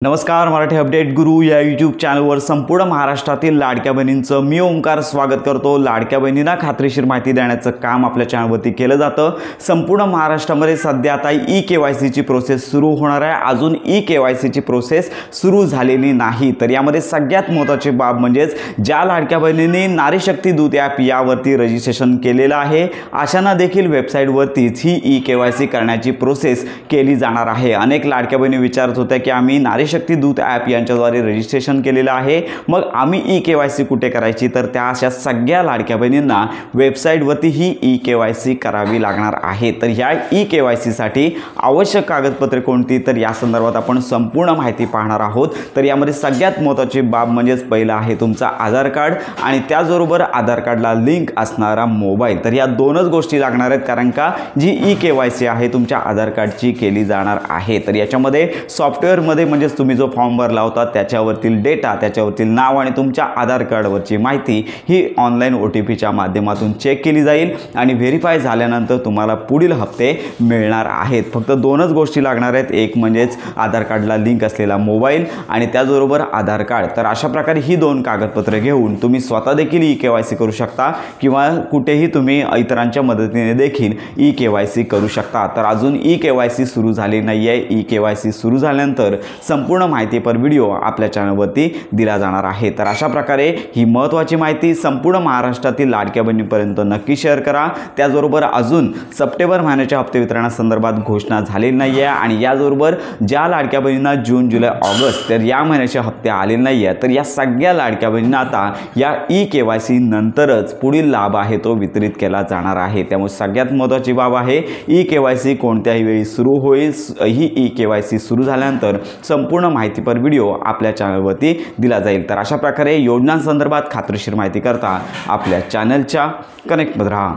नमस्कार, मराठी अपडेट गुरु या यूट्यूब चॅनलवर संपूर्ण महाराष्ट्रातील लाडक्या बहिणींचं मी ओंकार स्वागत करतो। लाडक्या बहिणींना खात्रीशीर माहिती देण्याचं काम आपल्या चॅनलवरती केलं जातं। संपूर्ण महाराष्ट्रामध्ये सध्या आता ई-केवायसीची प्रोसेस सुरू होणार आहे। अजून ई-केवायसीची प्रोसेस सुरू झालेली नाही। तर यामध्ये सगळ्यात महत्त्वाची बाब म्हणजेच ज्या लाडक्या बहिणींनी नारी शक्ती दूत ॲप यावरती रजिस्ट्रेशन केलेलं आहे, अशांना देखील वेबसाईटवरतीच ही ई-केवायसी करण्याची प्रोसेस केली जाणार आहे। अनेक लाडक्या बहिणी विचारत होत्या की आम्ही नारी शक्ती दूत ॲप यांच्याद्वारे रजिस्ट्रेशन केलेलं आहे, मग आम्ही ई-केवायसी कुठे करायची? तर त्या अशा सगळ्या लाडक्या बहिणींना वेबसाईटवरती ही ई-केवायसी करावी लागणार आहे। तर ह्या ई-केवायसीसाठी आवश्यक कागदपत्रे कोणती, तर या संदर्भात आपण संपूर्ण माहिती पाहणार आहोत। तर यामध्ये सगळ्यात महत्त्वाची बाब म्हणजेच पहिला आहे तुमचा आधार कार्ड आणि त्याचबरोबर आधार कार्डला लिंक असणारा मोबाईल। तर या दोनच गोष्टी लागणार आहेत, कारण का जी ई-केवायसी आहे तुमच्या आधार कार्डची केली जाणार आहे। तर याच्यामध्ये सॉफ्टवेअरमध्ये म्हणजे तुम्ही जो फॉर्म भरला होता त्याच्यावरतील डेटा, त्याच्यावरतील नाव आणि तुमच्या आधार कार्डवरची माहिती ही ऑनलाईन OTPच्या माध्यमातून चेक केली जाईल आणि व्हेरीफाय झाल्यानंतर तुम्हाला पुढील हप्ते मिळणार आहेत। फक्त दोनच गोष्टी लागणार आहेत, एक म्हणजेच आधार कार्डला लिंक असलेला मोबाईल आणि त्याचबरोबर आधार कार्ड। तर अशा प्रकारे ही दोन कागदपत्रे घेऊन तुम्ही स्वतः देखील ई-केवायसी करू शकता किंवा कुठेही तुम्ही इतरांच्या मदतीने देखील ई-केवायसी करू शकता। तर अजून ई-केवायसी सुरू झाली नाही आहे। ई-केवायसी सुरू झाल्यानंतर संपूर्ण माहिती पर व्हिडिओ आपल्या चॅनलवरती दिला जाणार आहे। तर अशा प्रकारे ही महत्त्वाची माहिती संपूर्ण महाराष्ट्रातील लाडक्या बहिणींपर्यंत नक्की शेअर करा। त्याचबरोबर अजून सप्टेंबर महिन्याच्या हप्ते वितरणासंदर्भात घोषणा झालेली नाही आहे आणि याचबरोबर ज्या लाडक्या बहिणींना जून, जुलै, ऑगस्ट तर या महिन्याचे हप्ते आलेले नाही आहे, तर या सगळ्या लाडक्या बहिणींना आता या ई-केवायसी नंतरच पुढील लाभ आहे तो वितरित केला जाणार आहे। त्यामुळे सगळ्यात महत्त्वाची बाब आहे ई-केवायसी कोणत्याही वेळी सुरू होईल। ही ई-केवायसी सुरू झाल्यानंतर संपूर्ण माहिती पर व्हिडिओ आपल्या चॅनलवरती दिला जाईल। तर अशा प्रकारे योजनांसंदर्भात खात्रीशीर माहिती करता आपल्या चॅनलच्या कनेक्टमध्ये राहा।